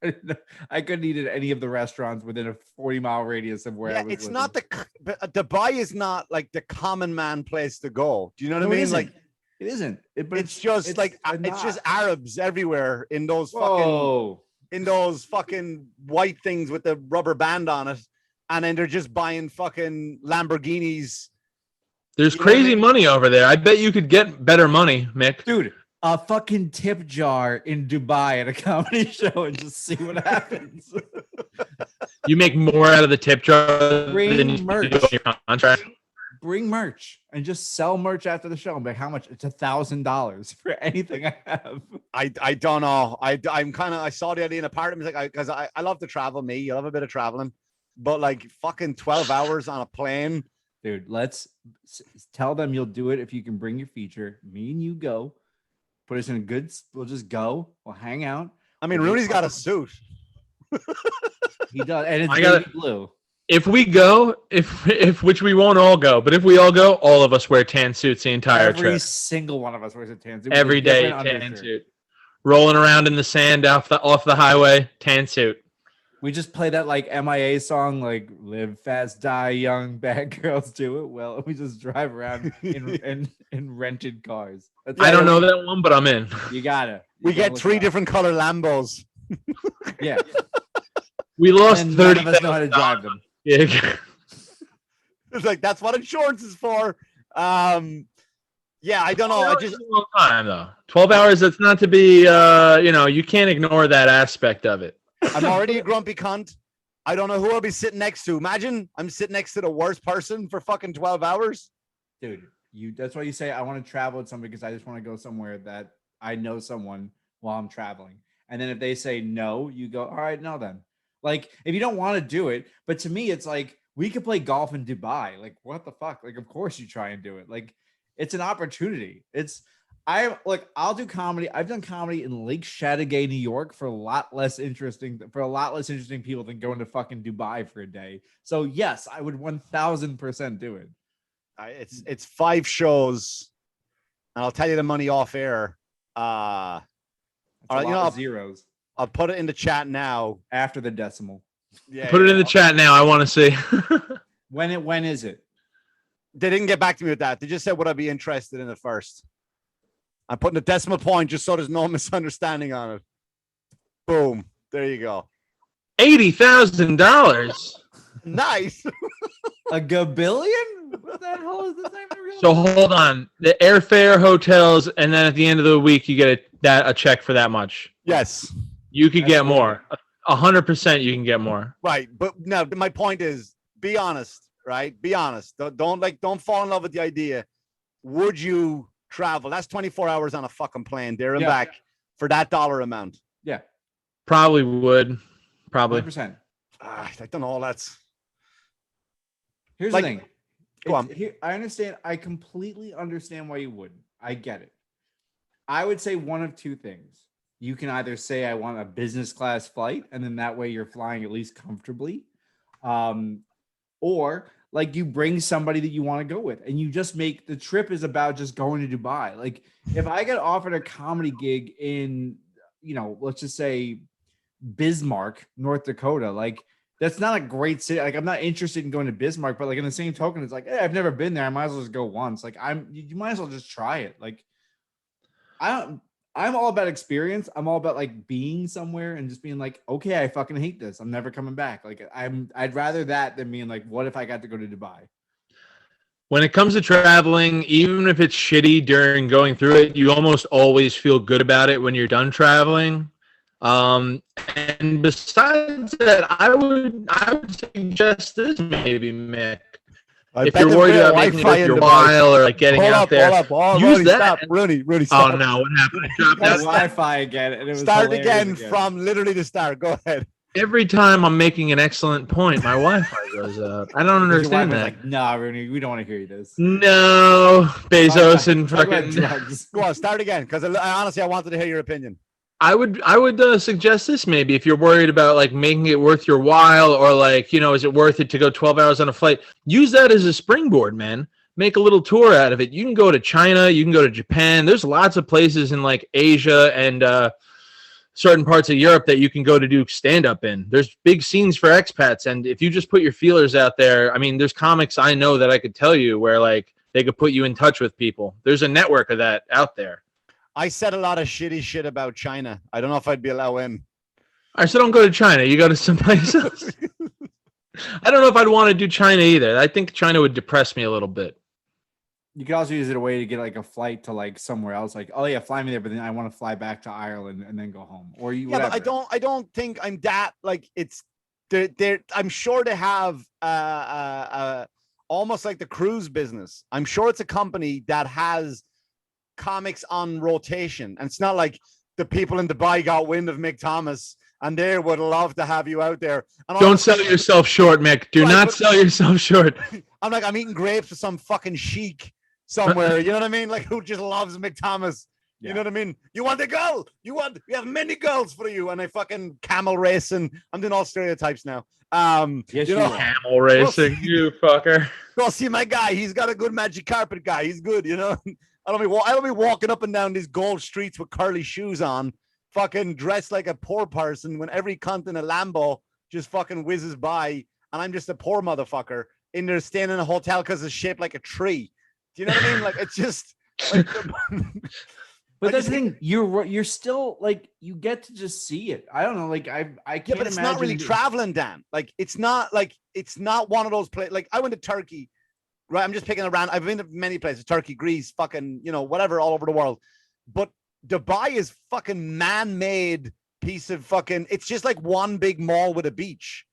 I couldn't eat at any of the restaurants within a 40-mile radius of where I was it's living. Dubai is not like the common man place to go. Do you know what I mean? Like, It isn't. But it's just it's just Arabs everywhere in those fucking white things with the rubber band on it, and then they're just buying fucking Lamborghinis. There's crazy money over there. I bet you could get better money, Mick. Dude, a fucking tip jar in Dubai at a comedy show and just see what happens. You make more out of the tip jar than you merch. do on your contract. Bring merch and just sell merch after the show. And be like, how much? It's $1,000 for anything I have. I don't know. I saw the idea in a part of me like because I love to travel. I love a bit of traveling, but like fucking 12 hours on a plane. Dude, let's tell them you'll do it if you can bring your feature. Me and you go. Put us in a good. We'll just go. We'll hang out. I mean, Rooney's got a suit. He does, and it's baby blue. If we go, if which we won't all go, but if we all go, all of us wear tan suits the entire trip. Every single one of us wears a tan suit. Every day, tan suit. Rolling around in the sand off the highway, tan suit. We just play that like MIA song, like "Live Fast, Die Young, Bad Girls Do It Well." We just drive around in rented cars. I don't know that one, but I'm in. You gotta. We get 3 different color Lambos. Yeah. We lost 30. None of us know how to drive them. Yeah. It's like that's what insurance is for. Yeah, I don't know. I just a long time though. 12 hours. That's not to be. You can't ignore that aspect of it. I'm already a grumpy cunt. I don't know who I'll be sitting next to. Imagine I'm sitting next to the worst person for fucking 12 hours. Dude, that's why you say I want to travel with somebody because I just want to go somewhere that I know someone while I'm traveling. And then if they say no, you go, all right, no then. Like if you don't want to do it, but to me, it's like we could play golf in Dubai. Like what the fuck? Like of course you try and do it. Like it's an opportunity. I'll do comedy. I've done comedy in Lake Chateauguay, New York for a lot less interesting people than going to fucking Dubai for a day. So yes, I would 1000% do it. It's 5 shows, and I'll tell you the money off air. Zeros. I'll put it in the chat now after the decimal. Yeah, put it in the chat now. I want to see. When is it? They didn't get back to me with that. They just said, would I be interested in it first? I'm putting a decimal point just so there's no misunderstanding on it. Boom. There you go. $80,000. Nice. A gabillion? What the hell is this name? So hold on. The airfare, hotels, and then at the end of the week, you get a check for that much. Yes. You could get more. 100% you can get more. Right. But no, my point is, be honest, right? Be honest. Don't fall in love with the idea. Would you travel? That's 24 hours on a fucking plane there and back for that dollar amount. Yeah. Probably would. Probably. 100%. I don't know. Here's the thing. Go on. I understand. I completely understand why you wouldn't. I get it. I would say one of two things. You can either say I want a business class flight, and then that way you're flying at least comfortably. Or like you bring somebody that you want to go with, and you just make the trip is about just going to Dubai. Like if I get offered a comedy gig in, let's just say Bismarck, North Dakota, like that's not a great city. Like I'm not interested in going to Bismarck, but like in the same token, it's like, hey, I've never been there. I might as well just go once. Like you might as well just try it. Like I'm all about experience. I'm all about like being somewhere and just being like, okay, I fucking hate this. I'm never coming back. Like I'd rather that than being like, what if I got to go to Dubai? When it comes to traveling, even if it's shitty during going through it, you almost always feel good about it when you're done traveling. And besides that, I would suggest this maybe, Mick. If you're worried about making it worth your while or like getting out there, use that. Stop. Rooney, stop. Oh no, what happened? I dropped that Wi-Fi again. And it was start again from literally the start. Go ahead. Every time I'm making an excellent point, my Wi-Fi goes up. I don't understand that. Like, nah, Rooney, we don't want to hear this. No, Bezos and fucking drugs. Go on, start again, because honestly, I wanted to hear your opinion. I would suggest this maybe if you're worried about like making it worth your while or like, is it worth it to go 12 hours on a flight? Use that as a springboard, man. Make a little tour out of it. You can go to China, you can go to Japan. There's lots of places in like Asia and certain parts of Europe that you can go to do stand-up in. There's big scenes for expats. And if you just put your feelers out there, I mean, there's comics I know that I could tell you where like they could put you in touch with people. There's a network of that out there. I said a lot of shitty shit about China. I don't know if I'd be allowed in. All right, so don't go to China. You go to someplace else. I don't know if I'd want to do China either. I think China would depress me a little bit. You could also use it a way to get like a flight to like somewhere else. Like, oh yeah, fly me there, but then I want to fly back to Ireland and then go home. Or you. Yeah, whatever. but I don't think I'm that like it's. They're I'm sure they have almost like the cruise business. I'm sure it's a company that has comics on rotation, and it's not like the people in Dubai got wind of Mick Thomas and they would love to have you out there. And don't sell yourself short, Mick. Do not sell yourself short. I'm eating grapes with some fucking sheik somewhere. You know what I mean? Like who just loves Mick Thomas. You know what I mean? You want a girl? We have many girls for you. And I fucking camel racing. I'm doing all stereotypes now. Yes, you know, camel racing, you fucker. Go see my guy. He's got a good magic carpet guy. He's good, you know. I don't be walking up and down these gold streets with curly shoes on, fucking dressed like a poor person when every cunt in a Lambo just fucking whizzes by, and I'm just a poor motherfucker in there staying in a hotel because it's shaped like a tree. Do you know what I mean? Like it's just like but that's the thing, you're still like you get to just see it. I don't know, like I can't. Yeah, but it's not really traveling, Dan. Like it's not one of those places. Like I went to Turkey, right? I'm just picking around. I've been to many places: Turkey, Greece, fucking, you know, whatever, all over the world. But Dubai is fucking man-made piece of fucking. It's just like one big mall with a beach.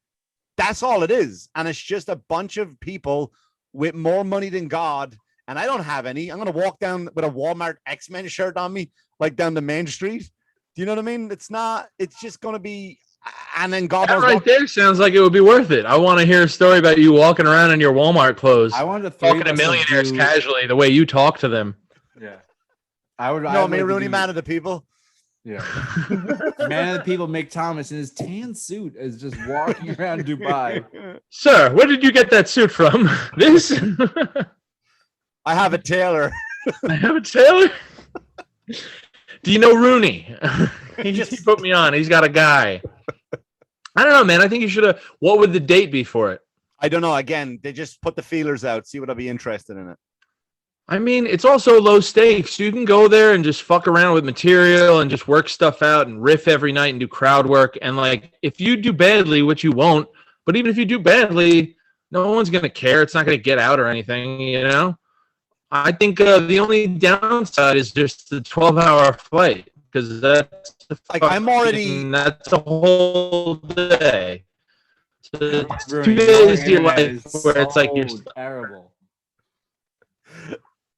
That's all it is, and it's just a bunch of people with more money than God. And I don't have any. I'm going to walk down with a Walmart X-Men shirt on me, like down the main street. Do you know what I mean? It's just going to be, and then God knows that right there sounds like it would be worth it. I want to hear a story about you walking around in your Walmart clothes. I wanted to talking to millionaires casually, the way you talk to them. Yeah. I would. No, me, Rooney, man of the people. Yeah. Man of the people, Mick Thomas in his tan suit is just walking around Dubai. Sir, where did you get that suit from? This? I have a Tailor. I have a Tailor? Do you know Rooney? He put me on. He's got a guy. I don't know, man. I think you should have. What would the date be for it? I don't know. Again, they just put the feelers out, see what I'll be interested in it. I mean, it's also low stakes. You can go there and just fuck around with material and just work stuff out and riff every night and do crowd work. And like, if you do badly, which you won't, but even if you do badly, no one's going to care. It's not going to get out or anything, you know? I think the only downside is just the 12-hour flight, because that's like that's a whole day. So it's 2 days of your life where it's like you're terrible.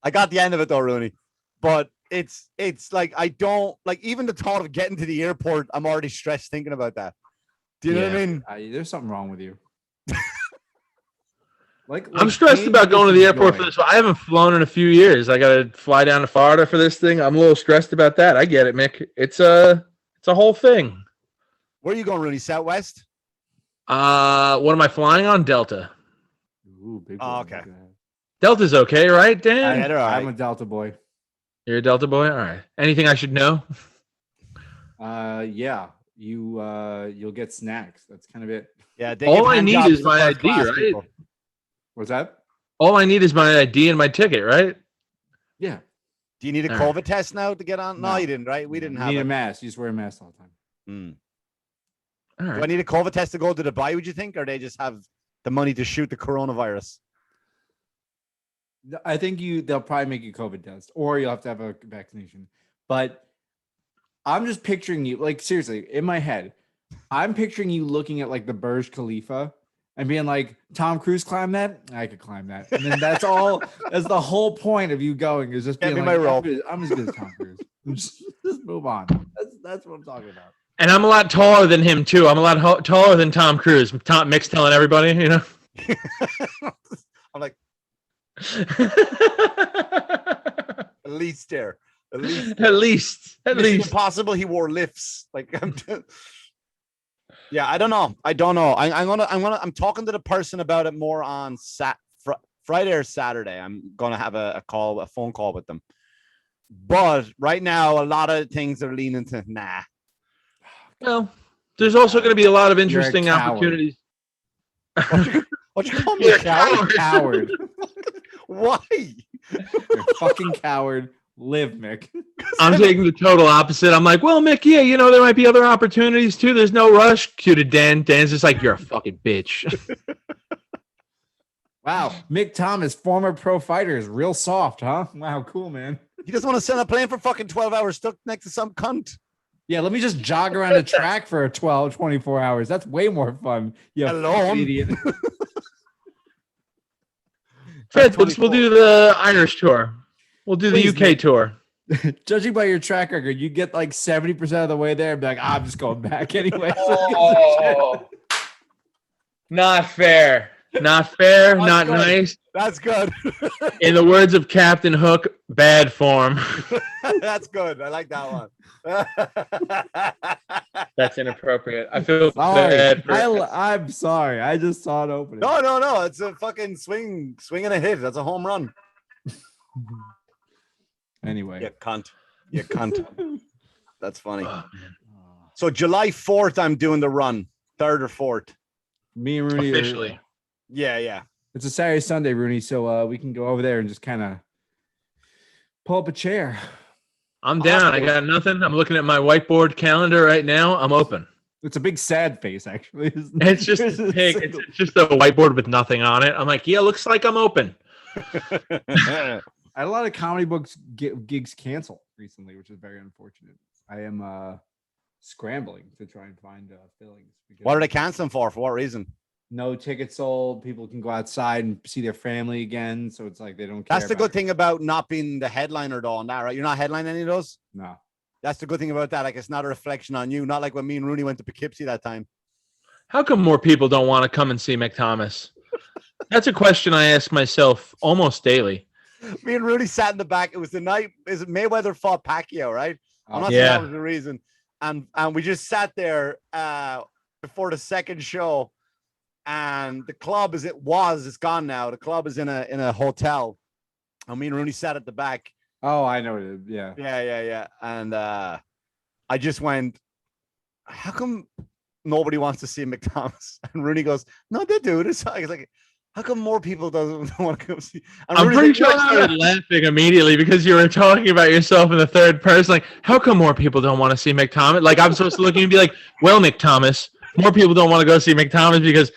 I got the end of it though, Rooney, but it's like I don't like even the thought of getting to the airport. I'm already stressed thinking about that. Do you know what I mean? There's something wrong with you. Like I'm stressed about going to the airport for this. I haven't flown in a few years. I got to fly down to Florida for this thing. I'm a little stressed about that. I get it, Mick. It's a whole thing. Where are you going, Rooney? Southwest? What am I flying on? Delta. Ooh, big oh, okay. Delta's okay, right, Dan? I'm a Delta boy. You're a Delta boy? All right. Anything I should know? Yeah. You'll get snacks. That's kind of it. Yeah. All I need is my ID, right? People. What's that? All I need is my ID and my ticket, right? Yeah. Do you need a COVID test now to get on? No, you didn't, right? We didn't have need a mask. You just wear a mask all the time. All right. Do I need a COVID test to go to Dubai, would you think? Or they just have the money to shoot the coronavirus? I think they'll probably make you a COVID test, or you'll have to have a vaccination. But I'm just picturing you, like seriously, in my head, I'm picturing you looking at like the Burj Khalifa and being like, Tom Cruise climbed that? I could climb that. And then that's all. That's the whole point of you going is just being like, I'm as good as Tom Cruise. just move on. That's what I'm talking about. And I'm a lot taller than him too. I'm a lot taller than Tom Cruise. Mick's telling everybody, you know. I'm like, at least there. At least. Impossible. He wore lifts. Like, yeah, I don't know. I'm talking to the person about it more on Friday or Saturday. I'm gonna have a phone call with them. But right now, a lot of things are leaning to nah. Well, there's also going to be a lot of interesting opportunities. What you call me? A coward. Why? You're a fucking coward. Live, Mick. I'm taking the total opposite. I'm like, well, Mick, yeah, there might be other opportunities too. There's no rush. Cue to Dan. Dan's just like, you're a fucking bitch. Wow. Mick Thomas, former pro fighter, is real soft, huh? Wow, cool, man. He doesn't want to send a plane for fucking 12 hours stuck next to some cunt. Yeah, let me just jog around a track for 24 hours. That's way more fun. You Alone. idiot. Fred, we'll do the Irish tour. We'll do the Please, UK Nick. tour. Judging by your track record, you get like 70% of the way there and be like, I'm just going back anyway. Oh, not fair. Not fair. That's Not good. nice. That's good. In the words of Captain Hook, bad form. That's good. I like that one. That's inappropriate. I feel Sorry. bad. I'm sorry. I just saw it opening. No. It's a fucking swing and a hit. That's a home run. Anyway. You cunt. You cunt. That's funny. So July 4th, I'm doing the run. 3rd or 4th. Me and Rooney Officially. Yeah. It's a Saturday, Sunday, Rooney, so we can go over there and just kind of pull up a chair. I'm down. I got nothing. I'm looking at my whiteboard calendar right now. I'm open. It's a big sad face, actually. Isn't it? It's just a pig. It's just a whiteboard with nothing on it. I'm like, yeah, looks like I'm open. I had a lot of comedy books gigs canceled recently, which is very unfortunate. I am scrambling to try and find fillings. What are they canceling for? For what reason? No tickets sold. People can go outside and see their family again. So it's like they don't care. That's the good thing about not being the headliner though on that, right? You're not headlining any of those? No. That's the good thing about that. Like, it's not a reflection on you. Not like when me and Rooney went to Poughkeepsie that time. How come more people don't want to come and see Mick Thomas? That's a question I ask myself almost daily. Me and Rooney sat in the back. It was the night. Is it Mayweather fought Pacquiao, right? I'm not saying Yeah. that was the reason. And we just sat there before the second show. And the club, it's gone now. The club is in a hotel. And me and Rooney sat at the back. Oh, I know it. Yeah. Yeah. And I just went, how come nobody wants to see Mick Thomas? And Rooney goes, no, they do. It's like, how come more people don't want to come see? And I'm Rooney's pretty like, sure "No, I no, started laughing immediately because you were talking about yourself in the third person. Like, how come more people don't want to see Mick Thomas? Like, I'm supposed to look at you and be like, well, Mick Thomas, more people don't want to go see Mick Thomas because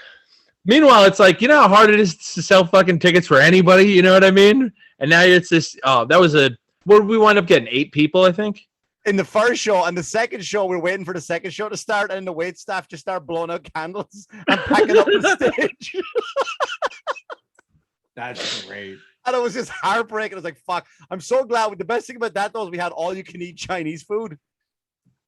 meanwhile, it's like, you know how hard it is to sell fucking tickets for anybody? You know what I mean? And now it's this, what did we wind up getting? 8 people, I think? In the first show and the second show, we're waiting for the second show to start, and the wait staff just start blowing out candles and packing up the stage. That's great. And it was just heartbreaking. I was like, fuck. I'm so glad. The best thing about that, though, is we had all you can eat Chinese food.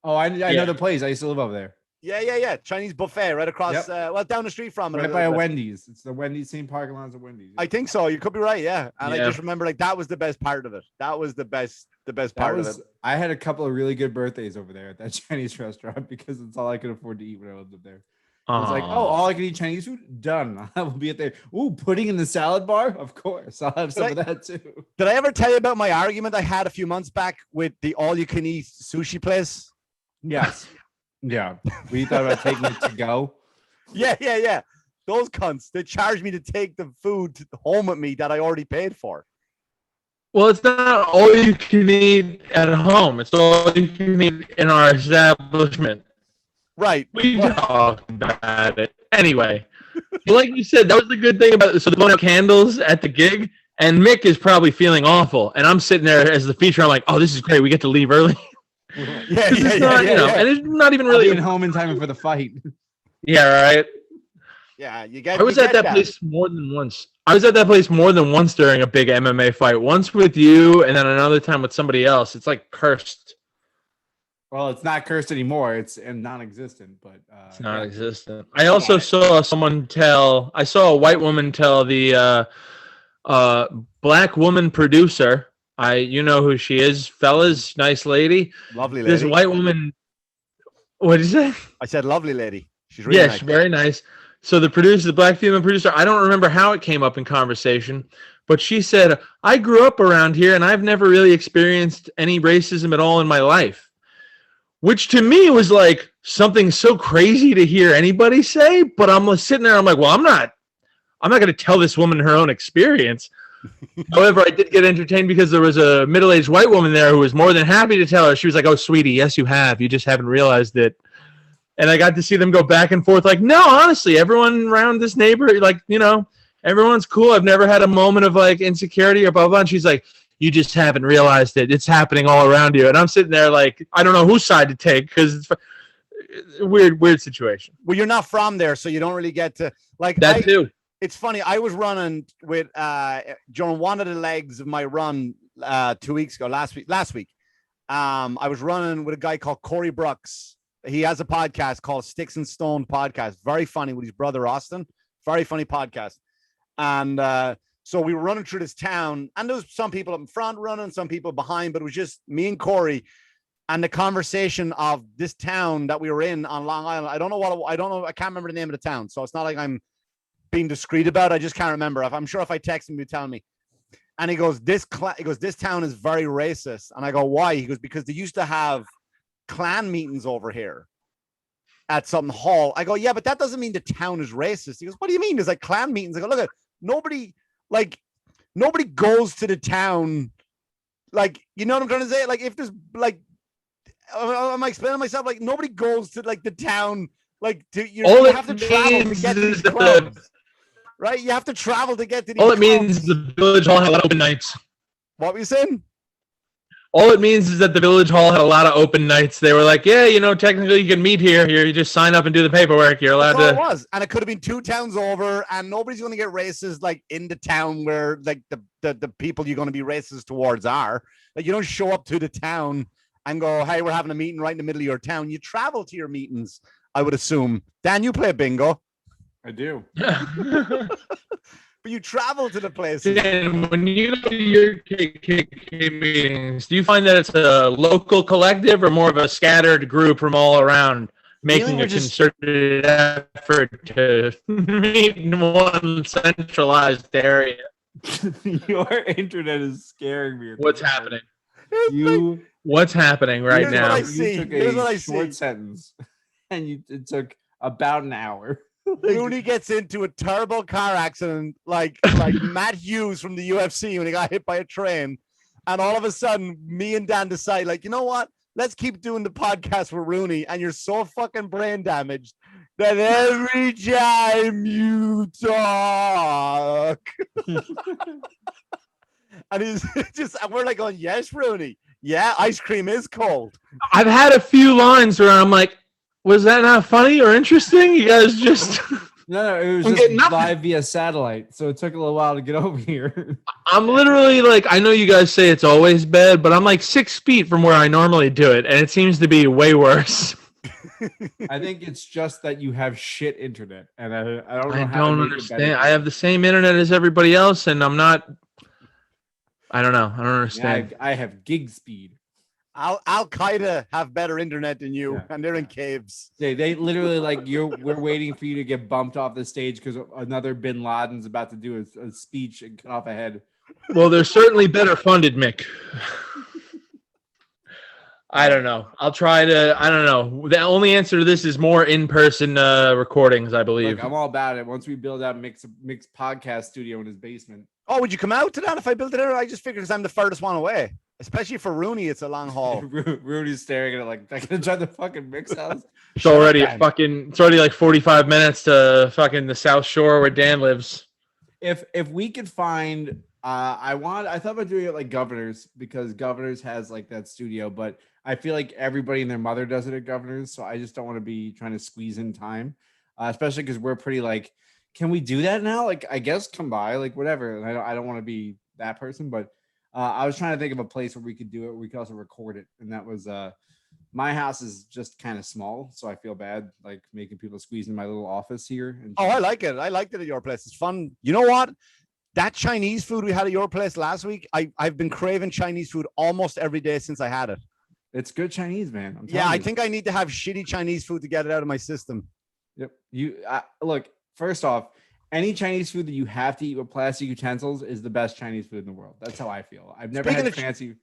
Oh, I know the place. I used to live over there. Yeah. Chinese buffet right across, down the street from it. Right by a Wendy's. It's the Wendy's, same parking lot as a Wendy's. I think so. You could be right, yeah. And Yeah. I just remember, like, that was the best part of it. That was the best part of it. I had a couple of really good birthdays over there at that Chinese restaurant because it's all I could afford to eat when I lived up there. It's like, all I can eat Chinese food? Done. I will be at there. Ooh, pudding in the salad bar? Of course. I'll have some of that too. Did I ever tell you about my argument I had a few months back with the all-you-can-eat sushi place? Yes. Yeah. We thought about taking it to go. Yeah. Those cunts, they charged me to take the food home with me that I already paid for. Well, it's not all you can eat at home. It's all you can eat in our establishment. Right. We talked about it. Anyway, like you said, that was the good thing about it. So the blowing out candles at the gig, and Mick is probably feeling awful. And I'm sitting there as the feature. I'm like, oh, this is great. We get to leave early. Yeah. And it's not even really. Being home in time for the fight. Yeah, right. Yeah, I was at that place more than once. During a big MMA fight. Once with you, and then another time with somebody else. It's like cursed. Well, it's not cursed anymore. It's non-existent, but It's non-existent. I also saw I saw a white woman tell the black woman producer. You know who she is, fellas, nice lady. Lovely lady. This white woman. What did you say? I said lovely lady. She's really nice. She's very nice. So the black female producer, I don't remember how it came up in conversation, but she said, I grew up around here and I've never really experienced any racism at all in my life. Which to me was like something so crazy to hear anybody say, but I'm sitting there, I'm like, well, I'm not going to tell this woman her own experience. However, I did get entertained because there was a middle-aged white woman there who was more than happy to tell her. She was like, "Oh, sweetie, yes, you have. You just haven't realized it." And I got to see them go back and forth like, no, honestly, everyone around this neighborhood, like, everyone's cool. I've never had a moment of like insecurity or blah, blah. And she's like, you just haven't realized it. It's happening all around you. And I'm sitting there like, I don't know whose side to take because it's a weird situation. Well, you're not from there, so you don't really get to like that too. It's funny. I was running with during one of the legs of my run 2 weeks ago, last week. I was running with a guy called Corey Brooks. He has a podcast called Sticks and Stone Podcast. Very funny with his brother, Austin. Very funny podcast. And so we were running through this town, and there was some people up in front running, some people behind, but it was just me and Corey and the conversation of this town that we were in on Long Island. I can't remember the name of the town. So it's not like I'm being discreet about it. I just can't remember. I'm sure if I text him, he'd tell me. And he goes, this town is very racist. And I go, why? He goes, because they used to have clan meetings over here at some hall. I go, yeah, but that doesn't mean the town is racist. He goes, what do you mean? There's like clan meetings. I go, look, nobody goes to the town. Like, you know what I'm trying to say? Like, if there's like, am I explaining myself? Like, nobody goes to like the town. Like, you have to travel to get to these clubs, right? You have to travel to get to these. All it means is the village hall had a lot of open nights. What were you saying? All it means is that the village hall had a lot of open nights. They were like, yeah, technically you can meet here. You just sign up and do the paperwork. You're allowed to. It was, and it could have been 2 towns over, and nobody's going to get racist like in the town where like the people you're going to be racist towards are. Like, you don't show up to the town and go, hey, we're having a meeting right in the middle of your town. You travel to your meetings, I would assume. Dan, you play bingo. I do. But you travel to the places. And when you go to your KKK meetings, do you find that it's a local collective or more of a scattered group from all around making a concerted effort to meet in one centralized area? Your internet is scaring me. What's happening? What's happening right now? You took a short sentence, and it took about an hour. Rooney gets into a terrible car accident like Matt Hughes from the UFC when he got hit by a train. And all of a sudden, me and Dan decide, like, you know what? Let's keep doing the podcast with Rooney. And you're so fucking brain damaged that every time you talk. And he's and we're like going, yes, Rooney. Yeah, ice cream is cold. I've had a few lines where I'm like, was that not funny or interesting? You guys just no, it was just live via satellite, so it took a little while to get over here. I'm literally like, I know you guys say it's always bad, but I'm like 6 feet from where I normally do it, and it seems to be way worse. I think it's just that you have shit internet, and I don't know. I don't understand. I have the same internet as everybody else, and I'm not. I don't know. I don't understand. Yeah, I have gig speed. Al Qaeda have better internet than you, and they're in caves. They literally like we're waiting for you to get bumped off the stage because another Bin Laden's about to do a speech and cut off a head. Well, they're certainly better funded, Mick. I don't know. I'll try to. I don't know. The only answer to this is more in-person recordings, I believe. Look, I'm all about it. Once we build out Mick's podcast studio in his basement. Oh, would you come out to that if I built it there? I just figured because I'm the furthest one away. Especially for Rooney, it's a long haul. Rooney's staring at it like, I can try the fucking Mick's house. It's already like 45 minutes to fucking the South Shore where Dan lives. If we could find, I thought about doing it like Governors because Governors has like that studio, but I feel like everybody and their mother does it at Governors, so I just don't want to be trying to squeeze in time, especially because we're pretty like, can we do that now? Like, I guess come by, like whatever. And I don't want to be that person, but. I was trying to think of a place where we could do it. We could also record it. And that was my house is just kind of small. So I feel bad like making people squeeze in my little office here. Oh, I like it. I liked it at your place. It's fun. You know what? That Chinese food we had at your place last week, I've been craving Chinese food almost every day since I had it. It's good Chinese, man. I think I need to have shitty Chinese food to get it out of my system. Yep. Look, first off, any Chinese food that you have to eat with plastic utensils is the best Chinese food in the world. That's how I feel. I've never had fancy.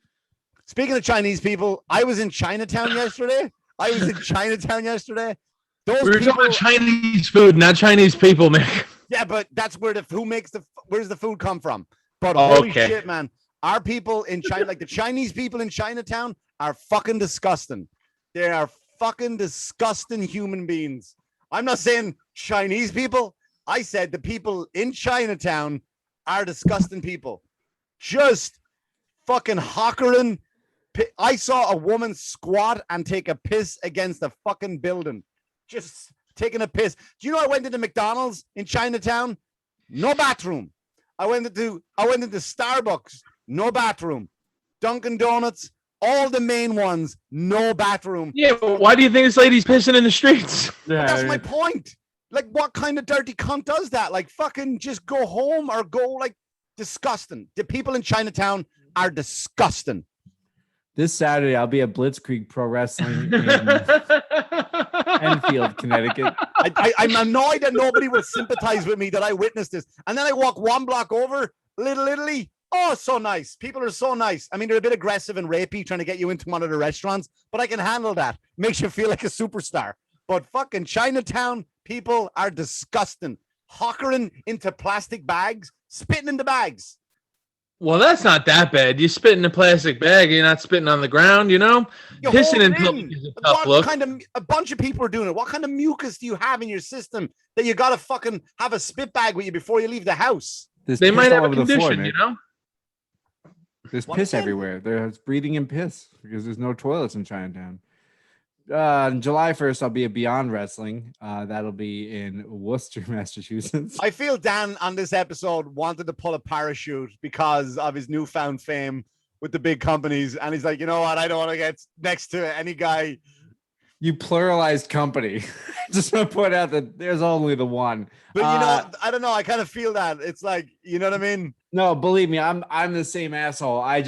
Speaking of Chinese people, I was in Chinatown yesterday. Those we were people, talking about Chinese food, not Chinese people, man. Yeah, but that's where where's the food come from? But holy shit, man. Our people in China, like the Chinese people in Chinatown, are fucking disgusting. They are fucking disgusting human beings. I'm not saying Chinese people. I said the people in Chinatown are disgusting people. Just fucking hockering. I saw a woman squat and take a piss against a fucking building. Just taking a piss. Do you know I went into McDonald's in Chinatown? No bathroom. I went into Starbucks. No bathroom. Dunkin' Donuts. All the main ones. No bathroom. Yeah, but why do you think this lady's pissing in the streets? Yeah, But that's my point. Like, what kind of dirty cunt does that? Like, fucking just go home or go, like, disgusting. The people in Chinatown are disgusting. This Saturday, I'll be at Blitzkrieg Pro Wrestling in Enfield, Connecticut. I'm annoyed that nobody will sympathize with me that I witnessed this. And then I walk one block over, Little Italy. Oh, so nice. People are so nice. I mean, they're a bit aggressive and rapey trying to get you into one of the restaurants, but I can handle that. Makes you feel like a superstar. But fucking Chinatown people are disgusting. Hockering into plastic bags, spitting in the bags. Well, that's not that bad. You spit in a plastic bag, you're not spitting on the ground, you know? You Pissing in hold it public is a tough look. A bunch of people are doing it. What kind of mucus do you have in your system that you got to fucking have a spit bag with you before you leave the house? There's They piss might all have a over the floor, condition, man. you know? There's What piss again? everywhere. There's breathing in piss because there's no toilets in Chinatown. On July 1st, I'll be at Beyond Wrestling. That'll be in Worcester, Massachusetts. I feel Dan on this episode wanted to pull a parachute because of his newfound fame with the big companies. And he's like, you know what? I don't want to get next to any guy. You pluralized company. Just want to point out that there's only the one. But, you know, I don't know. I kind of feel that. It's like, you know what I mean? No, believe me, I'm the same asshole. I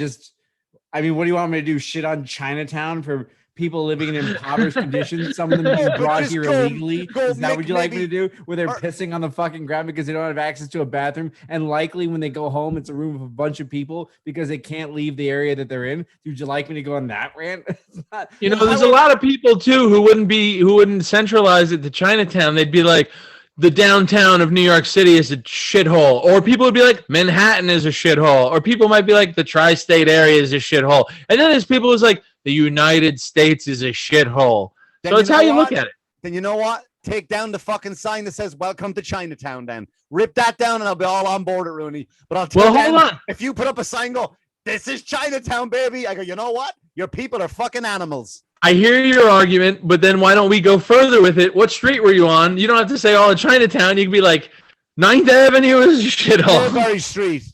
mean, what do you want me to do? Shit on Chinatown for people living in impoverished conditions? Some of them being But brought just here go- illegally. go Is that Mick, what you like me to maybe- do? Where they're or- pissing on the fucking ground because they don't have access to a bathroom, and likely when they go home, it's a room with a bunch of people because they can't leave the area that they're in. Would you like me to go on that rant? It's not- You know, there's a lot of people too who wouldn't centralize it to Chinatown. They'd be like, the downtown of New York City is a shithole. Or people would be like, Manhattan is a shithole. Or people might be like, the tri-state area is a shithole. And then there's people who's like, the United States is a shithole. Then So it's you how know you what? look at it. Then you know what? Take down the fucking sign that says "Welcome to Chinatown." Then rip that down, and I'll be all on board at Rooney. But I'll tell Well, you, hold on. if you put up a sign, go, "This is Chinatown, baby." I go, you know what? Your people are fucking animals. I hear your argument, but then why don't we go further with it? What street were you on? You don't have to say all of Chinatown. You can be like, 9th Avenue is a shithole. Mulberry Street.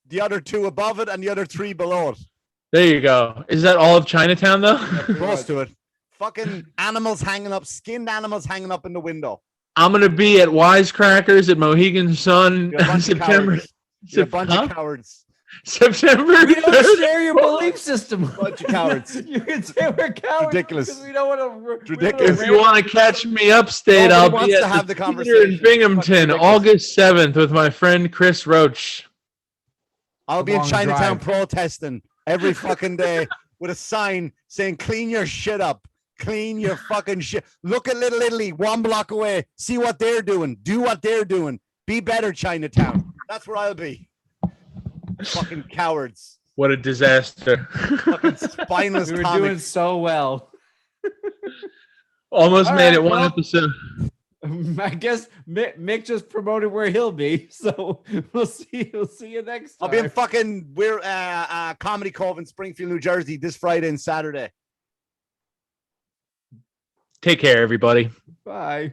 The other two above it, and the other three below it. There you go. Is that all of Chinatown, though? Close to it. Fucking animals hanging up, skinned animals hanging up in the window. I'm going to be at Wisecrackers at Mohegan Sun You're a bunch of September. cowards. You're a bunch of cowards. September We don't 3rd. share your belief system. Bunch of cowards. You can say we're cowards. Ridiculous. because we don't want to. Ridiculous. If you want to catch me upstate, Nobody I'll wants be to at have the the theater in conversation. Binghamton, Fucking August 7th, with my friend Chris Roach. I'll be in Long Chinatown drive. protesting every fucking day with a sign saying, clean your shit up. Clean your fucking shit. Look at Little Italy, one block away. See what they're doing. Do what they're doing. Be better, Chinatown. That's where I'll be. Fucking cowards. What a disaster. Fucking spineless We were doing comics. so well. Almost All made right, it one well- episode. I guess Mick just promoted where he'll be, so we'll see. We'll see you next time. I'll be in fucking Comedy Cove in Springfield, New Jersey this Friday and Saturday. Take care, everybody. Bye.